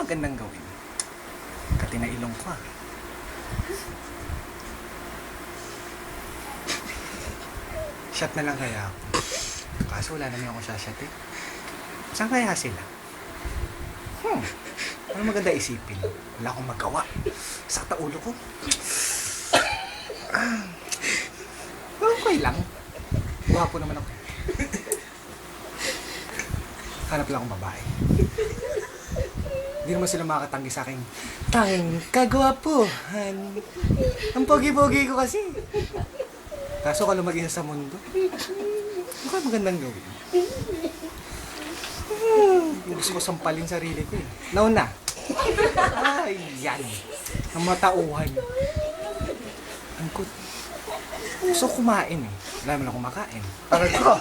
magandang gawin? Kati na ilong ko ah. Shot na lang kaya ako. Kaso wala naman akong shot eh. Saan kaya sila? Ano maganda isipin? Wala akong magawa. Sakta ulo ko. Okay lang. Guwapo naman ako. Hanap lang akong babae. Hindi naman sila makakatanggi sa akin. Tanging kagwapuhan. Ang pogi-pogi ko kasi. Kaso ka lumag-isa sa mundo. Ano kaya magandang gawin? Gusto ko sampalin sarili ko eh. Nauna. Ay, yan. Ang matauhan. Ang good. Gusto ko kumain eh. Wala naman ako kumakain. Aray ko!